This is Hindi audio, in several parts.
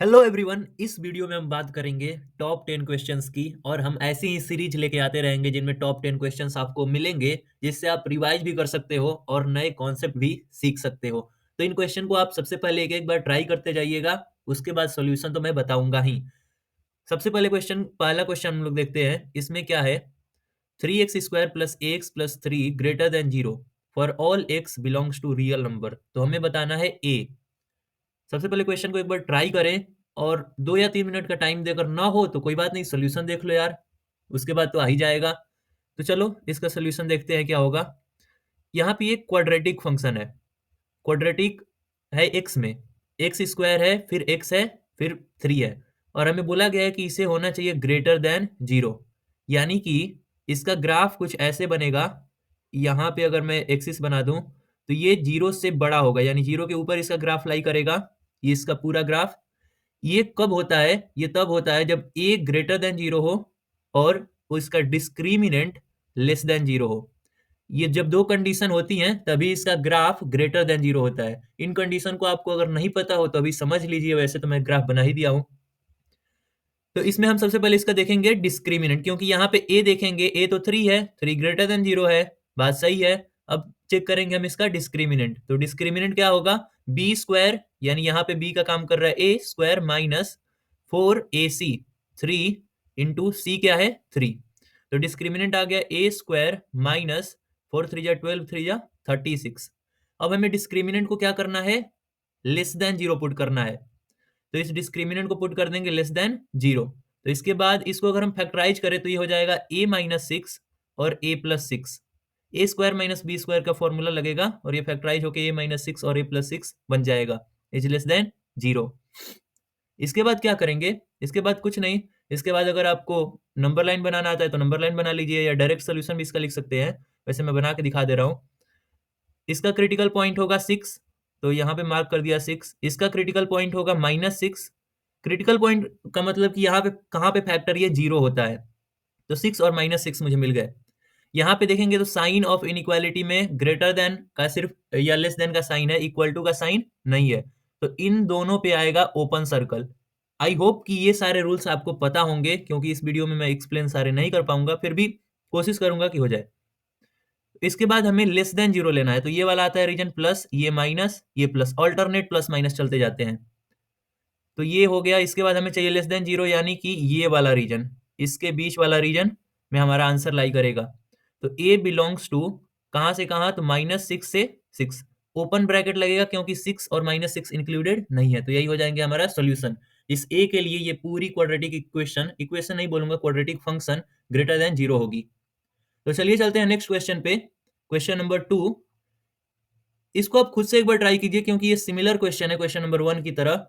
Hello everyone. इस वीडियो में हम बात करेंगे टॉप 10 क्वेश्चंस की और हम ऐसी ही सीरीज लेके आते रहेंगे जिनमें टॉप 10 क्वेश्चंस आपको मिलेंगे जिससे आप रिवाइज भी कर सकते हो और नए कॉन्सेप्ट भी सीख सकते हो। तो इन क्वेश्चन को आप सबसे पहले एक एक बार ट्राई करते जाइएगा, उसके बाद सॉल्यूशन तो मैं बताऊंगा ही। सबसे पहला क्वेश्चन हम लोग देखते हैं। इसमें क्या है, 3x² plus ax plus 3 greater than 0 for all x belongs to real number. तो हमें बताना है a। सबसे पहले क्वेश्चन को एक बार ट्राई करें और 2 या 3 मिनट का टाइम देकर ना हो तो कोई बात नहीं, सॉल्यूशन देख लो यार, उसके बाद तो आ ही जाएगा। तो चलो इसका सॉल्यूशन देखते हैं क्या होगा। यहाँ पे एक क्वाड्रेटिक फंक्शन है, क्वाड्रेटिक है एक्स में, एक्स स्क्वायर है, फिर एक्स है, फिर 3 है, और हमें बोला गया है कि इसे होना चाहिए ग्रेटर देन 0। यानी कि इसका ग्राफ कुछ ऐसे बनेगा। यहाँ पे अगर मैं एक्सिस बना दूं तो ये 0 से बड़ा होगा, यानी 0 के ऊपर इसका ग्राफ लाई करेगा। ये इसका पूरा ग्राफ। ये कब होता है? ये तब होता है जब a ग्रेटर देन 0 हो और उसका डिस्क्रिमिनेंट लेस देन 0 हो। ये जब दो कंडीशन होती हैं तभी इसका ग्राफ ग्रेटर देन 0 होता है। इन कंडीशन को आपको अगर नहीं पता हो तो अभी समझ लीजिए, वैसे तो मैं ग्राफ बना ही दिया हूं। तो इसमें हम सबसे पहले इसका देखेंगे डिस्क्रिमिनेंट, क्योंकि यहाँ पे a देखेंगे, a तो 3 है, 3 ग्रेटर देन 0 है, बात सही है। अब चेक करेंगे हम इसका डिस्क्रिमिनेंट। तो डिस्क्रिमिनेंट क्या होगा? बी स्क्वायर, यानी यहाँ पे b का काम कर रहा है a square minus 4ac, 3 into c क्या है 3। तो डिस्क्रिमिनेंट आ गया a स्क्वायर माइनस 4 3 जा 12 3 जा 36। अब हमें डिस्क्रिमिनेंट को क्या करना है? लेस देन 0 पुट करना है। तो इस डिस्क्रिमिनेंट को पुट कर देंगे लेस देन 0। तो इसके बाद इसको अगर हम फैक्टराइज करें तो ये हो जाएगा a माइनस 6 और a plus 6। A square minus B square का फॉर्मूला लगेगा और ये फैक्टराइज होकर a माइनस 6 और a प्लस 6 बन जाएगा, इज लेस देन 0। इसके बाद क्या करेंगे? इसके बाद कुछ नहीं। इसके बाद अगर आपको नंबर लाइन बनाना आता है तो नंबर लाइन बना लीजिए, या डायरेक्ट सोल्यूशन भी इसका लिख सकते हैं। वैसे मैं बना के दिखा दे रहा हूँ। इसका क्रिटिकल पॉइंट होगा 6, तो यहाँ पे मार्क कर दिया 6। इसका क्रिटिकल पॉइंट होगा माइनस 6। क्रिटिकल पॉइंट का मतलब कि यहाँ पे कहाँ पे फैक्टर ये 0 होता है। तो 6 और माइनस 6 मुझे मिल गए। यहाँ पे देखेंगे तो साइन ऑफ इनइक्वालिटी में ग्रेटर देन का सिर्फ या लेस देन का साइन है, इक्वल टू का साइन नहीं है। तो इन दोनों पे आएगा ओपन सर्कल। आई होप कि ये सारे रूल्स आपको पता होंगे, क्योंकि इस वीडियो में मैं एक्सप्लेन सारे नहीं कर पाऊंगा, फिर भी कोशिश करूंगा कि हो जाए। इसके बाद हमें लेस देन 0 लेना है, तो ये वाला आता है रीजन प्लस, ये माइनस, ये प्लस, ऑल्टरनेट प्लस माइनस चलते जाते हैं। तो ये हो गया। इसके बाद हमें चाहिए लेस देन 0, यानी कि ये वाला रीजन, इसके बीच वाला रीजन में हमारा आंसर लाई करेगा। तो a बिलोंग्स टू कहां से कहां? तो माइनस 6 से 6, ओपन ब्रैकेट लगेगा क्योंकि 6 और माइनस 6 इंक्लूडेड नहीं है। तो यही हो जाएंगे हमारा सोल्यूशन। इस a के लिए ये पूरी क्वाड्रेटिक इक्वेशन नहीं बोलूंगा, क्वाड्रेटिक फंक्शन ग्रेटर देन 0 होगी। तो चलिए चलते हैं नेक्स्ट क्वेश्चन पे। क्वेश्चन नंबर 2, इसको आप खुद से एक बार ट्राई कीजिए क्योंकि ये सिमिलर क्वेश्चन है क्वेश्चन नंबर 1 की तरह।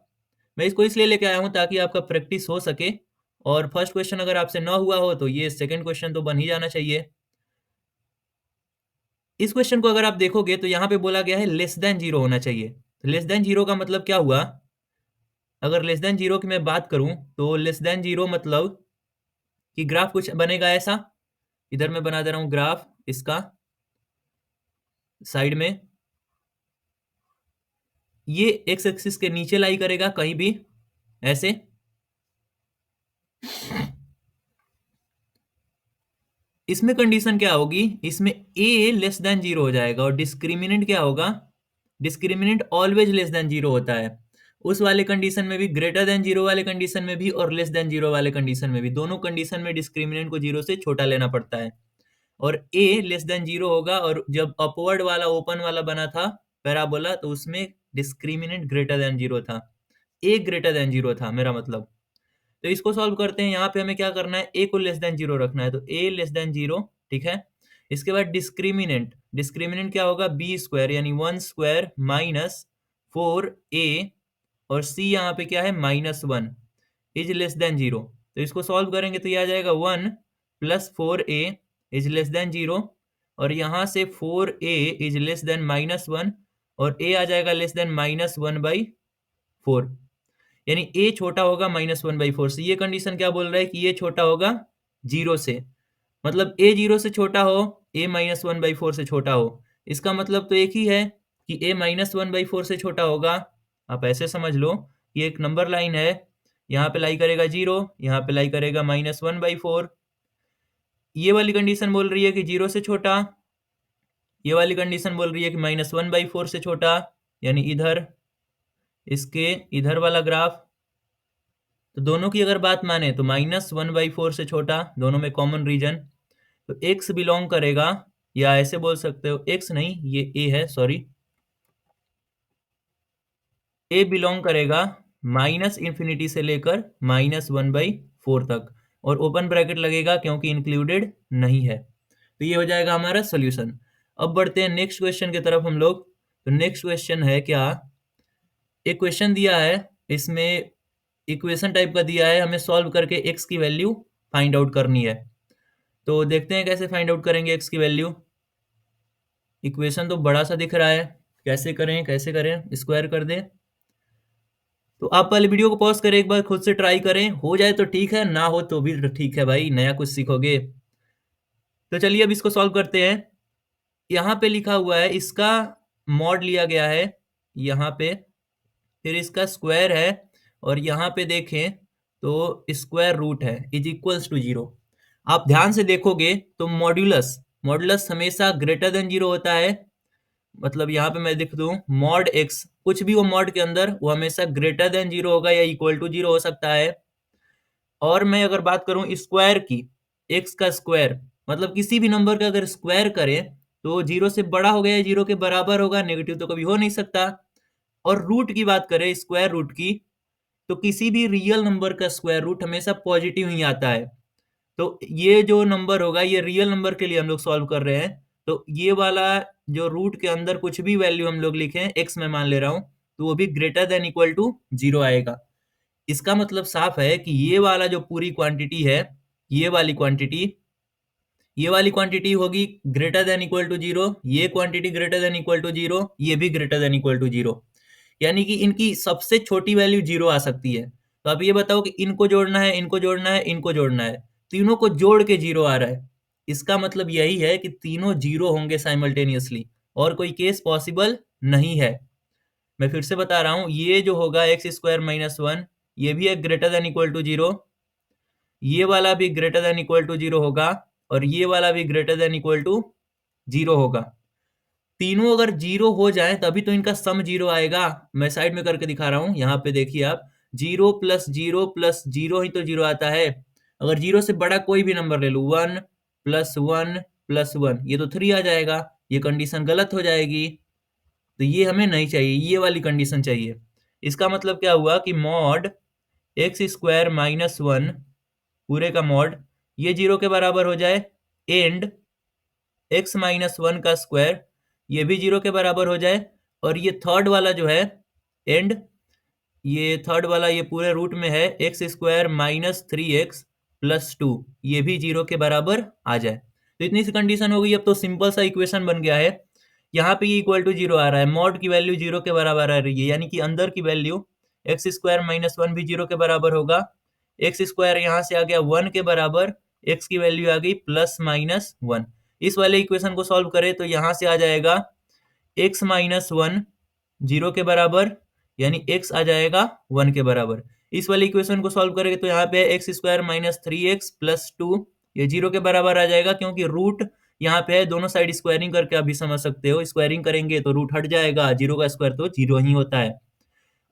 मैं इसको इसलिए लेके आया हूं ताकि आपका प्रैक्टिस हो सके, और फर्स्ट क्वेश्चन अगर आपसे ना हुआ हो तो ये सेकंड क्वेश्चन तो बन ही जाना चाहिए। इस क्वेश्चन को अगर आप देखोगे तो यहाँ पे बोला गया है लेस देन 0 होना चाहिए। तो लेस देन 0 का मतलब क्या हुआ? अगर लेस देन 0 की मैं बात करूं तो लेस देन 0 मतलब कि ग्राफ कुछ बनेगा ऐसा। इधर मैं बना दे रहा हूं ग्राफ इसका साइड में। ये एक्स एक्सिस के नीचे लाई करेगा कहीं भी ऐसे। इसमें कंडीशन क्या होगी? इसमें a लेस देन 0 हो जाएगा और डिस्क्रिमिनेंट क्या होगा? डिस्क्रिमिनेंट ऑलवेज लेस देन 0 होता है। उस वाले कंडीशन में भी, ग्रेटर देन 0 वाले कंडीशन में भी और लेस देन 0 वाले कंडीशन में भी, दोनों कंडीशन में डिस्क्रिमिनेंट को 0 से छोटा लेना पड़ता है। और a लेस देन 0 होगा, और जब अपवर्ड वाला ओपन वाला बना था पैराबोला तो उसमें डिस्क्रिमिनेंट ग्रेटर देन 0 था, a ग्रेटर देन 0 था मेरा मतलब। तो इसको सॉल्व करते हैं। यहाँ पे हमें क्या करना है? a को लेस देन 0 रखना है, तो a लेस देन 0, ठीक है। इसके बाद डिस्क्रिमिनेंट, डिस्क्रिमिनेंट क्या होगा? b स्क्वायर यानी 1 स्क्वायर माइनस 4a, और c यहाँ पे क्या है? -1 इज लेस देन 0। तो इसको सॉल्व करेंगे तो ये आ जाएगा 1 plus 4a is less then 0, और यहाँ से 4a इज लेस देन -1, और a आ जाएगा लेस देन -1/4, यानी a छोटा होगा -1/4 से। ये कंडीशन क्या बोल रहा है? कि ये छोटा होगा 0 से, मतलब a 0 से छोटा हो, a -1/4 से छोटा हो। इसका मतलब तो एक ही है कि a -1/4 से छोटा होगा। आप ऐसे समझ लो ये एक नंबर लाइन है, यहाँ पे लाई करेगा 0, यहाँ पे लाई करेगा -1/4। ये वाली कंडीशन बोल रही है कि 0 से छोटा, ये वाली कंडीशन बोल रही है कि -1/4 से छोटा, यानी इधर इसके इधर वाला ग्राफ। तो दोनों की अगर बात माने तो -1/4 से छोटा, दोनों में कॉमन रीजन। तो x बिलोंग करेगा, या ऐसे बोल सकते हो, x नहीं, ये a है, सॉरी, a बिलोंग करेगा -∞ से लेकर -1/4 तक, और ओपन ब्रैकेट लगेगा क्योंकि इंक्लूडेड नहीं है। तो ये हो जाएगा हमारा सोल्यूशन। अब बढ़ते हैं नेक्स्ट क्वेश्चन की तरफ हम लोग। तो नेक्स्ट क्वेश्चन है क्या, एक क्वेश्चन दिया है, इसमें इक्वेशन टाइप का दिया है, हमें सॉल्व करके x की वैल्यू फाइंड आउट करनी है। तो देखते हैं कैसे फाइंड आउट करेंगे x की वैल्यू। इक्वेशन तो बड़ा सा दिख रहा है, कैसे करें कैसे करें, स्क्वायर कर दें। तो आप पहले वीडियो को पॉज करें, एक बार खुद से ट्राई करें, हो जाए तो ठीक है, ना हो तो भी ठीक है भाई, नया कुछ सीखोगे। तो चलिए अब इसको सॉल्व करते हैं। यहाँ पे लिखा हुआ है, इसका मॉड लिया गया है यहाँ पे, फिर इसका स्क्वायर है, और यहाँ पे देखें तो स्क्वायर रूट है, इज इक्वल्स टू 0। आप ध्यान से देखोगे तो मॉड्यूलस मॉड्यूलस हमेशा ग्रेटर देन 0 होता है। मतलब यहाँ पे मैं लिख दूं मॉड x, कुछ भी वो मॉड के अंदर, वो हमेशा ग्रेटर देन 0 होगा या इक्वल टू 0 हो सकता है। और मैं अगर बात करूं स्क्वायर की, x का स्क्वायर, मतलब किसी भी नंबर का अगर स्क्वायर करें तो 0 से बड़ा होगा या 0 के बराबर होगा, नेगेटिव तो कभी हो नहीं सकता। और रूट की बात करें, स्क्वायर रूट की, तो किसी भी रियल नंबर का स्क्वायर रूट हमेशा पॉजिटिव ही आता है। तो ये जो नंबर होगा, ये रियल नंबर के लिए हम लोग सॉल्व कर रहे हैं, तो ये वाला जो रूट के अंदर कुछ भी वैल्यू हम लोग लिखें, x में मान ले रहा हूं, तो वो भी ग्रेटर देन इक्वल टू 0 आएगा। इसका मतलब साफ है कि ये वाला जो पूरी क्वांटिटी है, ये वाली क्वांटिटी, ये वाली क्वांटिटी होगी ग्रेटर देन इक्वल टू 0, ये quantity greater than equal to 0, ये भी ग्रेटर देन इक्वल टू 0, यानी कि इनकी सबसे छोटी वैल्यू 0 आ सकती है। तो आप ये बताओ कि इनको जोड़ना है, इनको जोड़ना है, इनको जोड़ना है, तीनों को जोड़ के 0 आ रहा है। इसका मतलब यही है कि तीनों 0 होंगे साइमल्टेनियसली, और कोई केस पॉसिबल नहीं है। मैं फिर से बता रहा हूं, ये जो होगा x² - 1, ये भी एक ग्रेटर देन इक्वल टू 0, ये वाला भी ग्रेटर देन इक्वल टू 0 होगा, और ये वाला भी ग्रेटर देन इक्वल टू 0 होगा। तीनों अगर 0 हो जाए तभी तो इनका सम 0 आएगा। मैं साइड में करके दिखा रहा हूं, यहाँ पे देखिए आप, 0 + 0 + 0 ही तो 0 आता है। अगर 0 से बड़ा कोई भी नंबर ले लो, 1 + 1 + 1, ये तो 3 आ जाएगा, ये कंडीशन गलत हो जाएगी। तो ये हमें नहीं चाहिए, ये वाली कंडीशन चाहिए। इसका मतलब क्या हुआ कि मॉड x² - 1 पूरे का मॉड, ये 0 के बराबर हो जाए, एंड x - 1 का स्क्वायर, ये भी 0 के बराबर हो जाए, और ये थर्ड वाला जो है एंड, ये थर्ड वाला ये पूरे रूट में है, x² - 3x + 2, ये भी 0 के बराबर आ जाए। तो इतनी सी कंडीशन हो गई। अब तो सिंपल सा इक्वेशन बन गया है। यहाँ पे ये इक्वल टू 0 आ रहा है, मॉड की वैल्यू 0 के बराबर आ रही है, यानी कि अंदर की वैल्यू x² - 1 भी 0 के बराबर होगा। x² यहाँ से आ गया 1 के बराबर, x की वैल्यू आ गई +-1। इस वाले इक्वेशन को सॉल्व करें तो यहाँ से आ जाएगा x - 1 0 के बराबर, यानी x आ जाएगा 1 के बराबर। इस वाले इक्वेशन को सॉल्व करेंगे तो यहाँ पे x² - 3x + 2, ये 0 के बराबर आ जाएगा, क्योंकि रूट यहाँ पे है, दोनों साइड स्क्वायरिंग करके आप भी समझ सकते हो, स्क्वायरिंग करेंगे तो रूट हट जाएगा, 0 का स्क्वायर तो 0 ही होता है।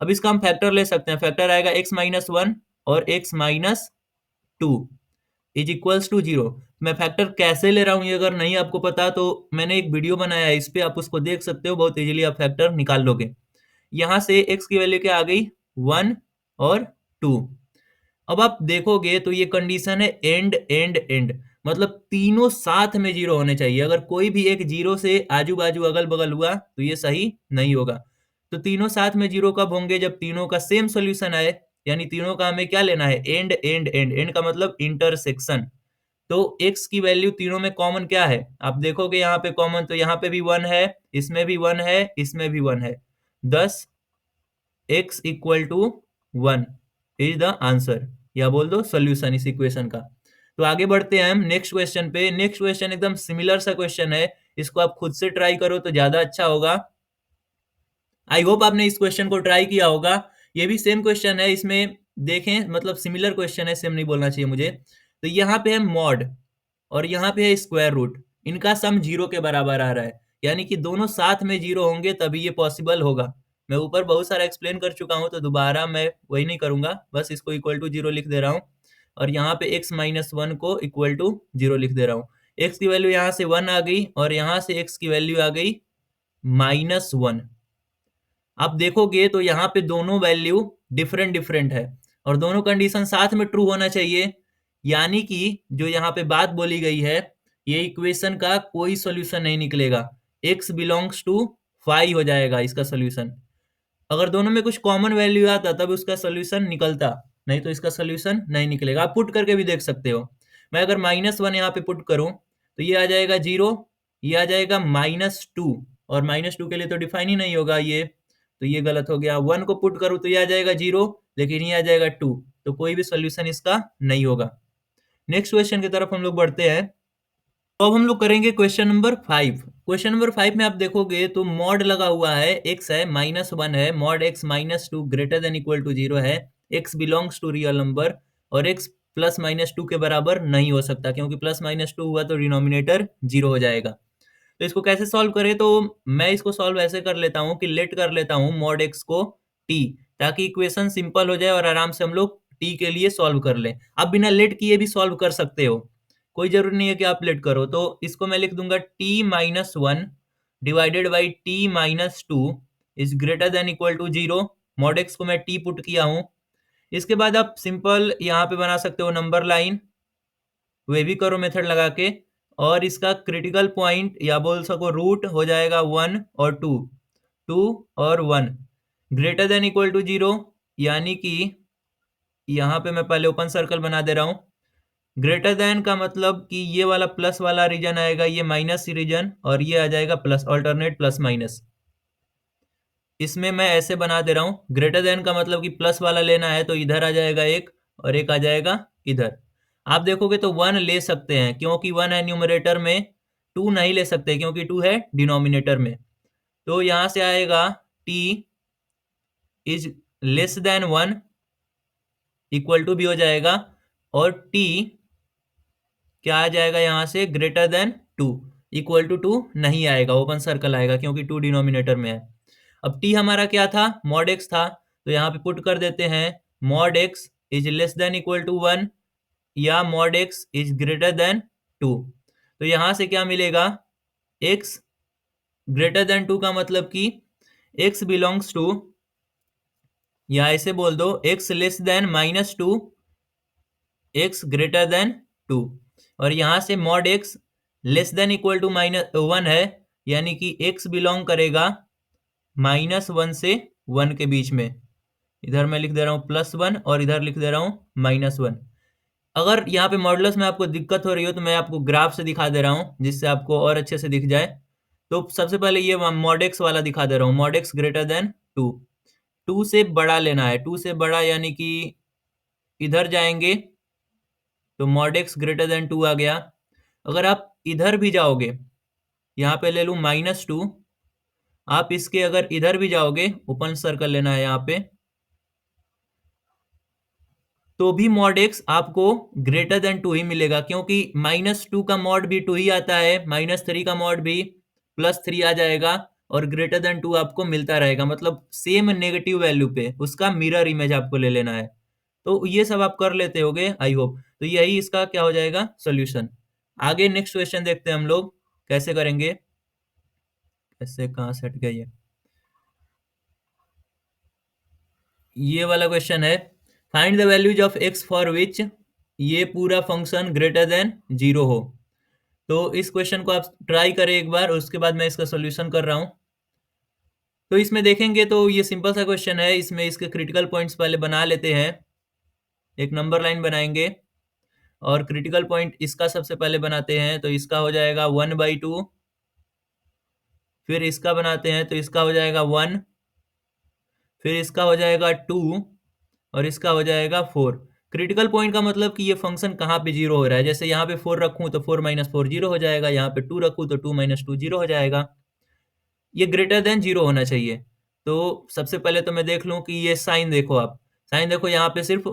अब इसका हम फैक्टर ले सकते हैं, फैक्टर आएगा x - 1 और x - 2 इज इक्वल्स टू 0। मैं फैक्टर कैसे ले रहा हूँ, ये अगर नहीं आपको पता तो मैंने एक वीडियो बनाया है, इस पे आप उसको देख सकते हो, बहुत इजीली आप फैक्टर निकाल लोगे। यहाँ से x की वैल्यू क्या आ गई, 1 और 2। अब आप देखोगे तो ये कंडीशन है एंड एंड एंड, मतलब तीनों साथ में 0 होने चाहिए। अगर कोई भी एक 0 से आजू बाजू अगल बगल हुआ तो ये सही नहीं होगा। तो तीनों साथ में 0 कब होंगे, जब तीनों का सेम सोल्यूशन आए, यानी तीनों का हमें क्या लेना है, एंड एंड एंड। एंड का मतलब इंटरसेक्शन। तो x की वैल्यू तीनों में कॉमन क्या है, आप देखोगे यहाँ पे कॉमन, तो यहाँ पे भी 1 है, इसमें भी 1 है, इसमें भी 1 है, thus x = 1 is the answer, या बोल दो सोल्यूशन इस इक्वेशन का। तो आगे बढ़ते हैं हम नेक्स्ट क्वेश्चन पे। नेक्स्ट क्वेश्चन एकदम सिमिलर सा क्वेश्चन है, इसको आप खुद से ट्राई करो तो ज्यादा अच्छा होगा। आई होप आपने इस क्वेश्चन को ट्राई किया होगा। ये भी सेम क्वेश्चन है, इसमें देखें मतलब सिमिलर क्वेश्चन है, सेम नहीं बोलना चाहिए मुझे। तो यहाँ पे है मॉड और यहाँ पे है स्क्वायर रूट, इनका सम 0 के बराबर आ रहा है, यानी कि दोनों साथ में 0 होंगे तभी ये पॉसिबल होगा। मैं ऊपर बहुत सारा एक्सप्लेन कर चुका हूँ तो दोबारा मैं वही नहीं करूंगा, बस इसको इक्वल टू 0 लिख दे रहा हूँ और यहाँ पे x माइनस 1 को इक्वल टू 0 लिख दे रहा हूँ। x की वैल्यू यहाँ से 1 आ गई और यहाँ से x की वैल्यू आ गई -1। आप देखोगे तो यहाँ पे दोनों वैल्यू डिफरेंट डिफरेंट है और दोनों कंडीशन साथ में ट्रू होना चाहिए, यानी कि जो यहाँ पे बात बोली गई है ये इक्वेशन का कोई सॉल्यूशन नहीं निकलेगा, x बिलोंग्स टू 5 हो जाएगा इसका सॉल्यूशन। अगर दोनों में कुछ कॉमन वैल्यू आता तब उसका सॉल्यूशन निकलता, नहीं तो इसका सॉल्यूशन नहीं निकलेगा। आप पुट करके भी देख सकते हो। मैं अगर -1 यहाँ पे पुट करूं तो ये आ जाएगा 0, ये आ जाएगा -2 और -2 के लिए तो डिफाइन ही नहीं होगा ये, तो ये गलत हो गया। 1 को पुट करूं तो ये आ जाएगा 0, लेकिन ये आ जाएगा 2, तो कोई भी सॉल्यूशन इसका नहीं होगा। नेक्स्ट क्वेश्चन की तरफ हम लोग बढ़ते हैं। तो अब हम लोग करेंगे क्वेश्चन नंबर 5। क्वेश्चन नंबर 5 में आप देखोगे तो मॉड लगा हुआ है, x है -1 है, mod x -2 greater than equal to 0 है, x belongs to real number और x प्लस माइनस 2 के बराबर नहीं हो सकता, क्योंकि प्लस माइनस 2 हुआ तो डिनोमिनेटर 0 हो जाएगा। तो इसको कैसे सॉल्व करें, तो मैं इसको सॉल्व ऐसे कर लेता हूँ कि लेट कर लेता हूँ मॉड x को t, ताकि इक्वेशन सिंपल हो जाए और आराम से हम लोग t के लिए सॉल्व कर लें। आप बिना लेट किए भी सॉल्व कर सकते हो, कोई जरूरी नहीं है कि आप लेट करो। तो इसको मैं लिख दूंगा t-1 divided by t-2 is greater than equal to 0। Mod x को मैं t पुट किया हूं। इसके बाद आप सिंपल यहाँ पे बना सकते हो नंबर लाइन, वे भी करो मेथड लगा के, और इसका क्रिटिकल पॉइंट या बोल सको रूट हो जाएगा 1 और 2, 2 और 1 ग्रेटर देन इक्वल टू 0, यानी कि यहाँ पे मैं पहले ओपन सर्कल बना दे रहा हूँ। ग्रेटर देन का मतलब कि ये वाला प्लस वाला रीजन आएगा, ये माइनस रीजन, और ये आ जाएगा प्लस, ऑल्टरनेट प्लस माइनस। इसमें मैं ऐसे बना दे रहा हूं, ग्रेटर देन का मतलब कि प्लस वाला लेना है तो इधर आ जाएगा एक और एक आ जाएगा इधर। आप देखोगे तो 1 ले सकते हैं क्योंकि 1 है न्यूमरेटर में, 2 नहीं ले सकते क्योंकि 2 है डिनोमिनेटर में। तो यहां से आएगा t is less than 1 equal to भी हो जाएगा, और t क्या आ जाएगा यहाँ से ग्रेटर देन 2 इक्वल टू 2 नहीं आएगा, ओपन सर्कल आएगा क्योंकि 2 डिनोमिनेटर में है। अब t हमारा क्या था, मॉड x था, तो यहाँ पे पुट कर देते हैं mod x is less than equal to 1 या mod x is greater than 2। तो यहाँ से क्या मिलेगा, x ग्रेटर देन 2 का मतलब कि x बिलोंग्स टू, या ऐसे बोल दो x less than -2, x greater than 2, और यहां से mod x less than equal to -1 है, यानी कि x बिलोंग करेगा -1 से 1 के बीच में। इधर मैं लिख दे रहा हूँ +1 और इधर लिख दे रहा हूँ -1। अगर यहाँ पे मॉडुलस में आपको दिक्कत हो रही हो तो मैं आपको ग्राफ से दिखा दे रहा हूँ जिससे आपको और अच्छे से दिख जाए। तो सबसे पहले ये मॉड x वाला दिखा दे रहा हूँ, मॉड x ग्रेटर देन 2, 2 से बड़ा लेना है, 2 से बड़ा यानी कि इधर जाएंगे तो मॉड x ग्रेटर देन 2 आ गया। अगर आप इधर भी जाओगे, यहाँ पे ले लूं -2, आप इसके अगर इधर भी जाओगे, ओपन सर्कल लेना है यहाँ पे, तो भी मॉड x आपको ग्रेटर देन 2 ही मिलेगा, क्योंकि -2 का मॉड भी 2 ही आता है, -3 का मॉड भी +3 आ जाएगा, और ग्रेटर देन 2 आपको मिलता रहेगा, मतलब सेम नेगेटिव वैल्यू पे उसका मिरर इमेज आपको ले लेना है। तो ये सब आप कर लेते होगे आई होप। तो यही इसका क्या हो जाएगा, सोल्यूशन। आगे नेक्स्ट क्वेश्चन देखते हैं हम लोग कैसे करेंगे। कैसे, कहाँ से हट गया ये वाला क्वेश्चन है, find the values of x for which ये पूरा फंक्शन ग्रेटर देन 0 हो। तो इस क्वेश्चन को आप ट्राई करें एक बार, उसके बाद मैं इसका सोल्यूशन कर रहा हूं। तो इसमें देखेंगे तो ये सिंपल सा क्वेश्चन है, इसमें इसके क्रिटिकल पॉइंट्स पहले बना लेते हैं। एक नंबर लाइन बनाएंगे और क्रिटिकल पॉइंट इसका सबसे पहले बनाते हैं, तो इसका हो जाएगा 1/2, फिर इसका बनाते हैं तो इसका हो जाएगा 1, फिर इसका हो जाएगा 2 और इसका हो जाएगा 4। क्रिटिकल पॉइंट का मतलब कि ये फंक्शन कहाँ पे 0 हो रहा है, जैसे यहाँ पे 4 रखूं तो 4 - 4 0 हो जाएगा, यहाँ पे 2 रखूं तो 2 - 2 0 हो जाएगा। ये ग्रेटर देन 0 होना चाहिए। तो सबसे पहले तो मैं देख लूं कि ये साइन देखो, आप साइन देखो, यहाँ पे सिर्फ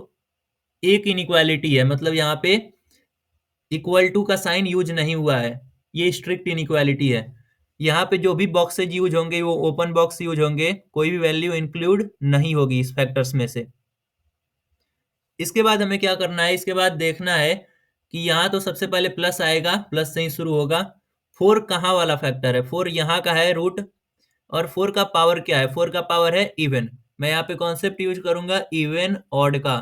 एक इनइक्वालिटी है, मतलब यहाँ पे इक्वल टू का साइन यूज नहीं हुआ है, ये स्ट्रिक्ट इनइक्वालिटी है। यहाँ पे जो भी बॉक्सेज यूज होंगे वो ओपन बॉक्स यूज होंगे, कोई भी वैल्यू इंक्लूड नहीं होगी इस फैक्टर्स में से। इसके बाद हमें क्या करना है, इसके बाद देखना है कि यहाँ तो सबसे पहले प्लस आएगा, प्लस से ही शुरू होगा। 4 कहाँ वाला फैक्टर है, 4 यहाँ का है रूट, और 4 का पावर क्या है, 4 का पावर है इवन। मैं यहाँ पे कॉन्सेप्ट यूज करूंगा इवन ऑड का।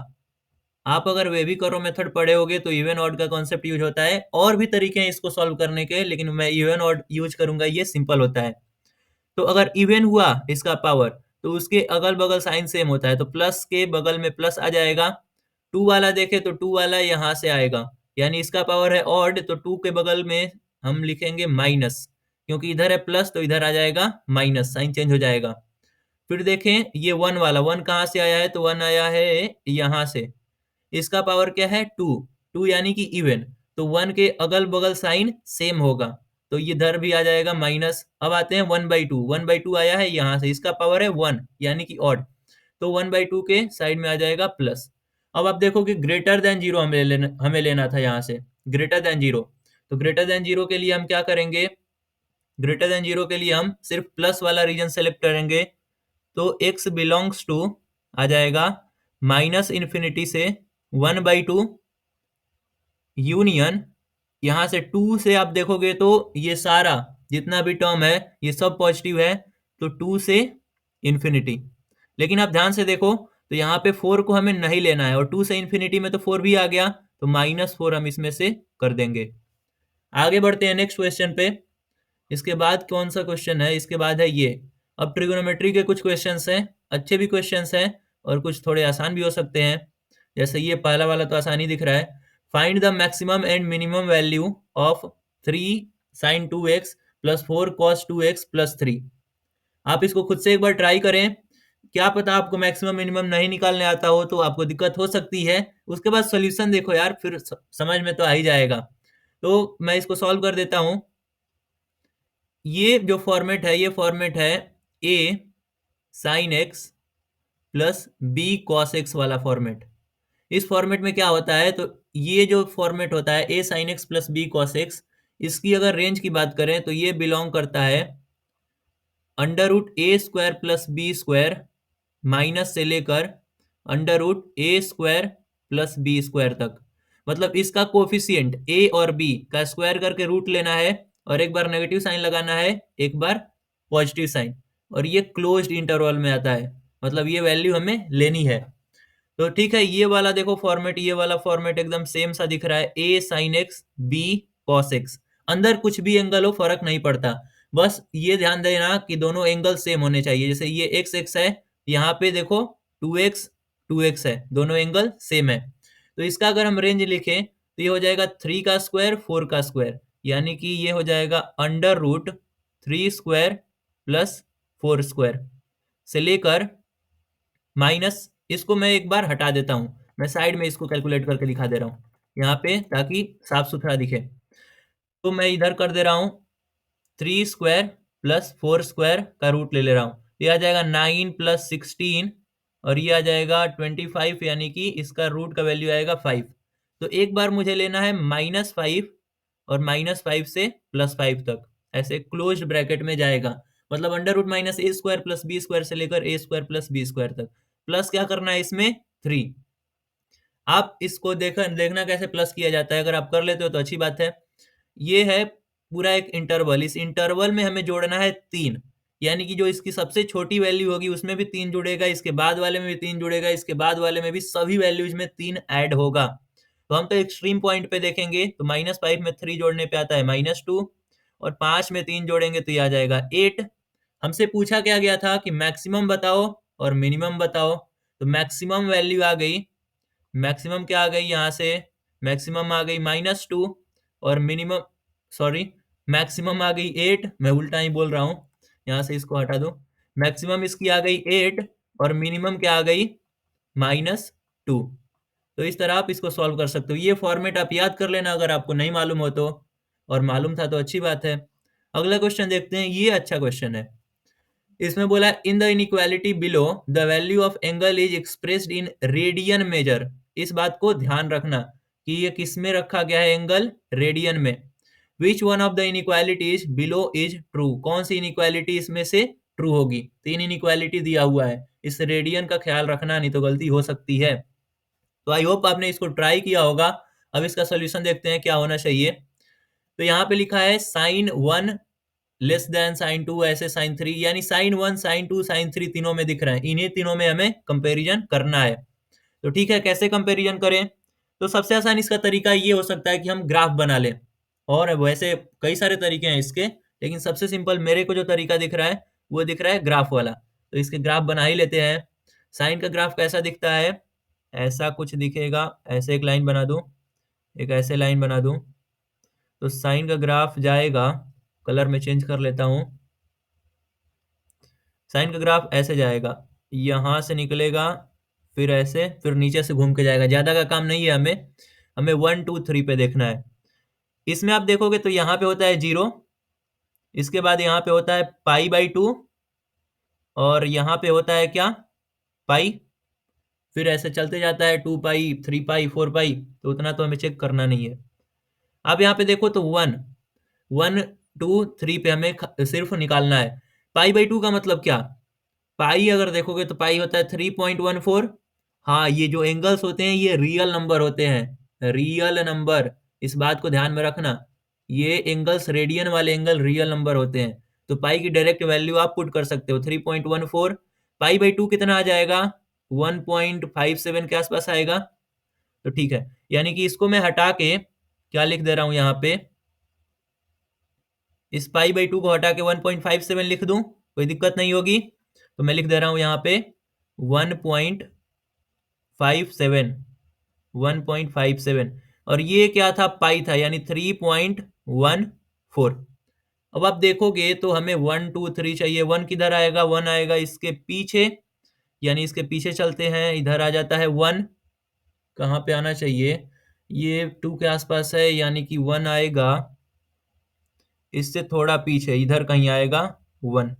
आप अगर वे भी करो मेथड पढ़े होगे तो इवन ऑड का कॉन्सेप्ट यूज होता है, और भी तरीके हैं इसको सॉल्व करने के, लेकिन मैं इवन ऑड यूज करूंगा, ये सिंपल होता है। तो अगर इवन हुआ इसका पावर तो उसके अगल बगल साइन सेम होता है, तो प्लस के बगल में प्लस आ जाएगा। 2 वाला देखे तो 2 वाला यहाँ से आएगा, यानी इसका पावर है ऑड, तो 2 के बगल में हम लिखेंगे माइनस, क्योंकि इधर है प्लस तो इधर आ जाएगा माइनस, साइन चेंज हो जाएगा। फिर देखें ये 1 वाला, 1 कहाँ से आया है, तो 1 आया है यहाँ से, इसका पावर क्या है 2, 2 यानी कि इवन, तो 1 के अगल बगल साइन सेम होगा, तो ये इधर भी आ जाएगा माइनस। अब आते हैं 1/2, 1/2 आया है यहाँ से, इसका पावर है 1 यानी कि ऑड, तो 1/2 के साइड में आ जाएगा प्लस। अब आप देखो कि ग्रेटर देन जीरो हमें लेना था यहाँ से, ग्रेटर देन जीरो। तो ग्रेटर देन जीरो के लिए हम क्या करेंगे, ग्रेटर देन जीरो के लिए हम सिर्फ प्लस वाला रीजन सेलेक्ट करेंगे, तो x बिलोंग्स टू आ जाएगा माइनस इन्फिनिटी से 1/2 यूनियन, यहां से 2 से आप देखोगे तो ये सारा जितना भी टर्म है ये सब पॉजिटिव है, तो 2 से इन्फिनिटी। लेकिन आप ध्यान से देखो तो यहाँ पे 4 को हमें नहीं लेना है, और 2 से इन्फिनिटी में तो 4 भी आ गया, तो -4 हम इसमें से कर देंगे। आगे बढ़ते हैं नेक्स्ट क्वेश्चन पे। इसके बाद कौन सा क्वेश्चन है, इसके बाद है ये। अब ट्रिगोनोमेट्री के कुछ क्वेश्चंस हैं, अच्छे भी क्वेश्चंस हैं और कुछ थोड़े आसान भी हो सकते हैं। जैसे ये पहला वाला तो आसानी दिख रहा है, find the maximum and minimum value of 3 sin 2x plus 4 cos 2x plus 3। आप इसको खुद से एक बार ट्राई करें, क्या पता आपको मैक्सिमम मिनिमम नहीं निकालने आता हो तो आपको दिक्कत हो सकती है। उसके बाद सॉल्यूशन देखो यार, फिर समझ में तो आ ही जाएगा। तो मैं इसको सॉल्व कर देता हूं। ये जो फॉर्मेट है ये फॉर्मेट है a sin x plus b cos x वाला फॉर्मेट। इस फॉर्मेट में क्या होता है, तो ये जो फॉर्मेट होता है a sin x plus b cos x, इसकी अगर रेंज की बात करें तो ये बिलोंग करता है √a² plus B square minus से लेकर √a² प्लस बी स्क्वायर तक। मतलब इसका कोफिशिएंट a और b का स्क्वायर करके रूट लेना है, और एक बार नेगेटिव साइन लगाना है, एक बार पॉजिटिव साइन, और ये क्लोज्ड इंटरवल में आता है, मतलब ये वैल्यू हमें लेनी है। तो ठीक है, ये वाला देखो फॉर्मेट, ये वाला फॉर्मेट एकदम सेम सा दिख रहा है, a sin x b cos x। अंदर कुछ भी एंगल हो फर्क नहीं पड़ता, बस ये ध्यान देना कि दोनों एंगल सेम होने चाहिए। जैसे ये x x है, यहाँ पे देखो 2x 2x है, दोनों एंगल सेम है। तो इसका अगर हम रेंज लिखें तो ये हो जाएगा 3 का स्क्वायर 4 का स्क्वायर, यानी कि ये हो जाएगा √3² प्लस 4² से लेकर माइनस, इसको मैं एक बार हटा देता हूं, मैं साइड में इसको कैलकुलेट करके दिखा दे रहा हूं यहाँ पे, ताकि साफ सुथरा दिखे। तो मैं इधर कर दे रहा हूं 3² प्लस 4² का रूट ले रहा हूं, ये आ जाएगा 9 प्लस 16, और ये आ जाएगा 25, यानी कि इसका रूट का वैल्यू आएगा 5। तो एक बार मुझे लेना है -5, और -5 से +5 तक, ऐसे क्लोज्ड ब्रैकेट में जाएगा, मतलब √-a² प्लस b² से लेकर a² प्लस b² तक। प्लस क्या करना है इसमें 3। आप इसको देखना कैसे प्लस किया जाता है, अगर आप कर लेते हो तो अच्छी बात है। ये है पूरा एक इंटरवल, इस इंटरवल में हमें जोड़ना है 3, यानी कि जो इसकी सबसे छोटी वैल्यू होगी उसमें भी 3 जुड़ेगा, इसके बाद वाले में भी 3 जुड़ेगा, इसके बाद वाले में भी, सभी वैल्यूज में 3 ऐड होगा। तो हम तो एक्सट्रीम पॉइंट पे देखेंगे तो -5 में 3 जोड़ने पे आता है -2, और 5 में 3 जोड़ेंगे तो ये आ जाएगा 8। हमसे पूछा क्या गया था कि मैक्सिमम बताओ और मिनिमम बताओ, तो मैक्सिमम वैल्यू आ गई, मैक्सिमम क्या आ गई यहाँ से, मैक्सिमम आ गई -2, और मिनिमम, सॉरी, मैक्सिमम आ गई 8, मैं उल्टा ही बोल रहा हूँ, यहाँ से इसको हटा दो। मैक्सिमम इसकी आ गई 8 और मिनिमम क्या आ गई -2। तो इस तरह आप इसको सॉल्व कर सकते हो। ये फॉर्मेट आप याद कर लेना अगर आपको नहीं मालूम हो तो, और मालूम था तो अच्छी बात है। अगला क्वेश्चन देखते हैं, ये अच्छा क्वेश्चन है। इसमें बोला in the inequality below the value of angle is expressed in radian major. इस बात को ध्यान रखना कि ये किस में रखा गया है, एंगल रेडियन में। Which one of the inequalities below is true, कौन सी इनइक्वालिटी इसमें से ट्रू होगी। तीन इनइक्वालिटी दिया हुआ है, इस रेडियन का ख्याल रखना, नहीं तो गलती हो सकती है। तो आई होप आपने इसको ट्राई किया होगा। अब इसका सोल्यूशन देखते हैं क्या होना चाहिए। तो यहाँ पे लिखा है sine one less than sign to, ऐसे साइन थ्री, यानी sine one sine to sine three तीनों में दिख रहा है, इन्हीं तीनों में हमें कंपेरिजन करना है। तो ठीक है, कैसे कंपेरिजन करें। तो सबसे आसान इसका तरीका ये हो सकता है कि हम ग्राफ बना लें, और वैसे कई सारे तरीके हैं इसके, लेकिन सबसे सिंपल मेरे को जो तरीका दिख रहा है वो दिख रहा है ग्राफ वाला। तो इसके ग्राफ बना ही लेते हैं। साइन का ग्राफ कैसा दिखता है, ऐसा कुछ दिखेगा। ऐसे एक लाइन बना दूं, एक ऐसे लाइन बना दूं, तो साइन का ग्राफ जाएगा, कलर में चेंज कर लेता हूं। साइन का ग्राफ ऐसे जाएगा, यहां से निकलेगा, फिर ऐसे, फिर नीचे से घूम के जाएगा। ज्यादा का काम नहीं है हमें, हमें 1 2 3 पे देखना है। इसमें आप देखोगे तो यहाँ पे होता है 0, इसके बाद यहाँ पे होता है पाई/2, और यहाँ पे होता है क्या, पाई। फिर ऐसे चलते जाता है 2 पाई 3 पाई 4 पाई, तो उतना तो हमें चेक करना नहीं है। अब यहाँ पे देखो तो 1 1 2 3 पे हमें सिर्फ निकालना है। पाई/2 का मतलब क्या, पाई अगर देखोगे तो पाई होता है 3.14। हाँ, ये जो एंगल्स होते हैं ये रियल नंबर होते हैं, रियल नंबर, इस बात को ध्यान में रखना। ये एंगल्स, रेडियन वाले एंगल रियल नंबर होते हैं। तो पाई की डायरेक्ट वैल्यू आप पुट कर सकते हो 3.14। पाई/2 कितना आ जाएगा, 1.57 के आसपास आएगा। तो ठीक है, यानी कि इसको मैं हटा के क्या लिख दे रहा हूं यहाँ पे, इस पाई/2 को हटा के 1.57 लिख दूं, कोई दिक्कत नहीं होगी। तो मैं लिख दे रहा हूं यहाँ पे 1.57, 1.57, और ये क्या था, पाई था, यानी 3.14। अब आप देखोगे तो हमें 1 2 3 चाहिए। 1 किधर आएगा, 1 आएगा इसके पीछे, यानी इसके पीछे चलते हैं, इधर आ जाता है 1। कहाँ पे आना चाहिए, ये 2 के आसपास है, यानी कि 1 आएगा इससे थोड़ा पीछे, इधर कहीं आएगा 1।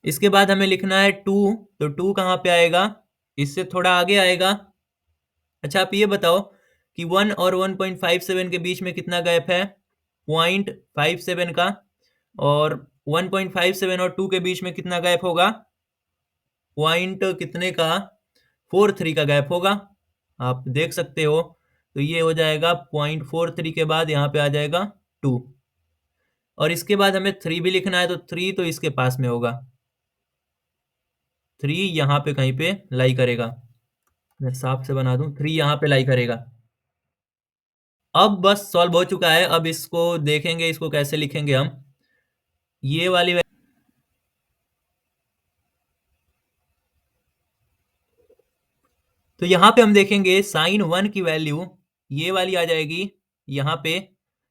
इसके बाद हमें लिखना है 2, तो 2 कहाँ पे आएगा, इससे थोड़ा आगे आएगा। अच्छा, आप ये बताओ कि 1 और 1.57 के बीच में कितना गैप है, 0.57 का। और 1.57 और 2 के बीच में कितना गैप होगा, पॉइंट कितने का, 43 का गैप होगा, आप देख सकते हो। तो ये हो जाएगा 0.43 के बाद यहाँ पे आ जाएगा 2, और इसके बाद हमें 3 भी लिखना है, तो 3 तो इसके पास में होगा, 3 यहाँ पे कहीं पे लाई करेगा। मैं साफ से बना दूं, 3 यहाँ पे लाई करेगा। अब बस सॉल्व हो चुका है। अब इसको देखेंगे, इसको कैसे लिखेंगे हम, ये वाली तो यहाँ पे हम देखेंगे साइन 1 की वैल्यू ये वाली आ जाएगी यहाँ पे,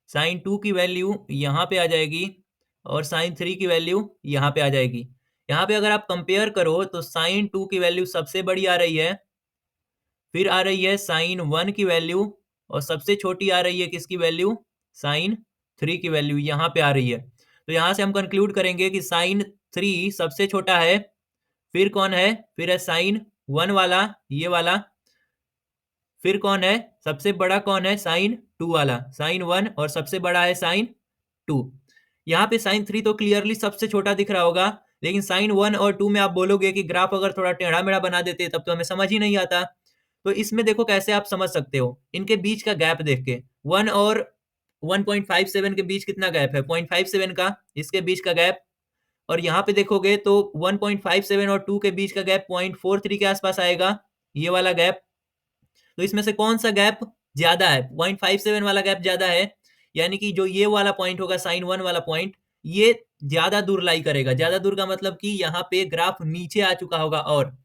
साइन 2 की वैल्यू यहाँ पे आ जाएगी, और साइन 3 की वैल्यू यहाँ पे आ जाएगी। यहाँ पे अगर आप कंपेयर करो तो साइन 2 की वैल्यू सबसे बड़ी आ रही है, फिर आ रही है साइन 1 की वैल्यू, और सबसे छोटी आ रही है किसकी वैल्यू, साइन 3 की वैल्यू यहाँ पे आ रही है। तो यहाँ से हम कंक्लूड करेंगे कि साइन 3 सबसे छोटा है, फिर कौन है, फिर है साइन 1 वाला, ये वाला, फिर कौन है सबसे बड़ा, कौन है, साइन 2 वाला, साइन 1, और सबसे बड़ा है साइन 2। यहाँ पे साइन 3 तो क्लियरली सबसे छोटा दिख रहा होगा, लेकिन साइन 1 और 2 में आप बोलोगे कि ग्राफ अगर थोड़ा टेढ़ा मेढ़ा बना देते तब तो हमें समझ ही नहीं आता। तो इसमें देखो कैसे आप समझ सकते हो, इनके बीच का गैप देख के, 1 और 1.57 के बीच कितना गैप है, 0.57 का, इसके बीच का गैप। और यहाँ पे देखोगे तो 1.57 और 2 के बीच का गैप 0.43 के आसपास आएगा, ये वाला गैप। तो इसमें से कौन सा गैप ज्यादा है, 0.57 वाला गैप ज्यादा है, यानी कि जो ये वाला पॉइंट होगा साइन 1 वाला पॉइंट, ये ज्यादा दूर लाई करेगा। ज्यादा दूर का मतलब कि यहाँ पे ग्राफ नीचे आ चुका होगा, और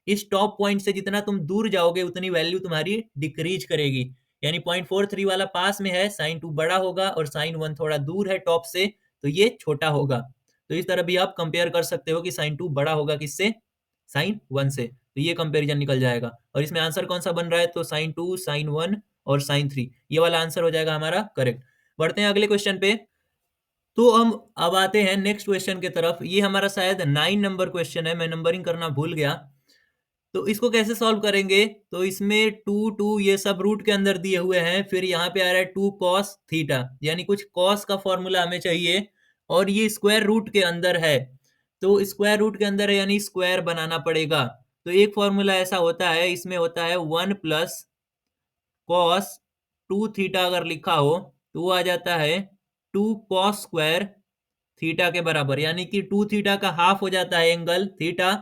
इस टॉप पॉइंट से जितना तुम दूर जाओगे उतनी वैल्यू तुम्हारी डिक्रीज करेगी। यानी 0.43 वाला पास में है, साइन 2 बड़ा होगा, और साइन 1 थोड़ा दूर है टॉप से, तो ये छोटा होगा। तो इस तरह भी आप कंपेयर कर सकते हो कि साइन 2 बड़ा होगा किससे, साइन 1 से। तो ये कंपैरिजन निकल जाएगा। और इसमें आंसर कौन सा बन रहा है, तो साइन 2, साइन 1 और साइन 3, ये वाला आंसर हो जाएगा हमारा करेक्ट। बढ़ते हैं अगले क्वेश्चन पे। तो हम अब आते हैं नेक्स्ट क्वेश्चन की तरफ। ये हमारा शायद 9 नंबर क्वेश्चन है, मैं नंबरिंग करना भूल गया। तो इसको कैसे सॉल्व करेंगे? तो इसमें 2 2 ये सब रूट के अंदर दिए हुए हैं, फिर यहाँ पे आ रहा है 2 cos थीटा, यानी कुछ cos का फॉर्मूला हमें चाहिए और ये स्क्वायर रूट के अंदर है। तो स्क्वायर रूट के अंदर है यानी स्क्वायर बनाना पड़ेगा। तो एक फॉर्मूला ऐसा होता है, इसमें होता है 1 प्लस कॉस 2 थीटा अगर लिखा हो तो वो आ जाता है 2 कॉस स्क्वायर थीटा के बराबर, यानी कि 2 थीटा का हाफ हो जाता है एंगल थीटा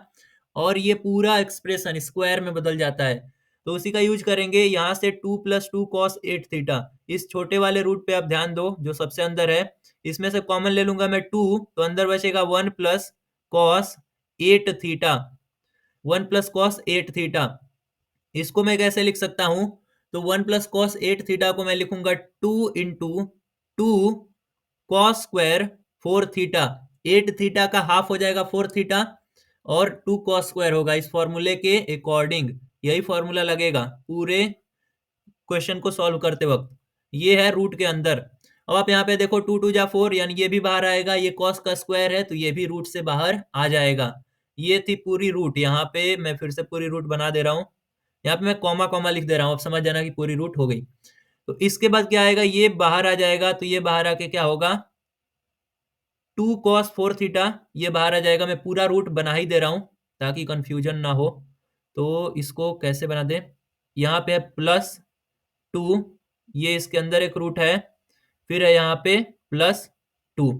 और ये पूरा एक्सप्रेशन स्क्वायर में बदल जाता है। तो उसी का यूज करेंगे यहाँ से 2 प्लस 2 कॉस 8 थीटा। इस छोटे वाले रूट पे आप ध्यान दो जो सबसे अंदर है, इसमें से कॉमन ले लूंगा मैं 2, तो अंदर बचेगा 1 plus cos 8 theta, 1 plus cos 8 theta. इसको मैं कैसे लिख सकता हूं? तो 1 प्लस कॉस 8 थीटा को मैं लिखूंगा 2 into 2 cos square 4 theta. 8 theta का हाफ हो जाएगा 4 थीटा और 2 कॉस स्क्वायर होगा। इस फॉर्मूले के अकॉर्डिंग यही फॉर्मूला लगेगा पूरे क्वेश्चन को सॉल्व करते वक्त। ये है रूट के अंदर। अब आप यहाँ पे देखो 2 2 जा 4, यानी ये भी बाहर आएगा, ये कॉस का स्क्वायर है तो ये भी रूट से बाहर आ जाएगा। ये थी पूरी रूट। यहाँ पे मैं फिर से पूरी रूट बना दे रहा हूँ, यहाँ पे मैं कॉमा कॉमा लिख दे रहा हूँ, अब समझ जाना कि पूरी रूट हो गई। तो इसके बाद क्या आएगा, ये बाहर आ जाएगा, तो ये बाहर आके क्या होगा 2 cos 4 थीटा, ये बाहर आ जाएगा। मैं पूरा रूट बना ही दे रहा हूं ताकि कंफ्यूजन ना हो। तो इसको कैसे बना दें, यहाँ पे है प्लस 2, ये इसके अंदर एक रूट है, फिर है यहाँ पे प्लस 2।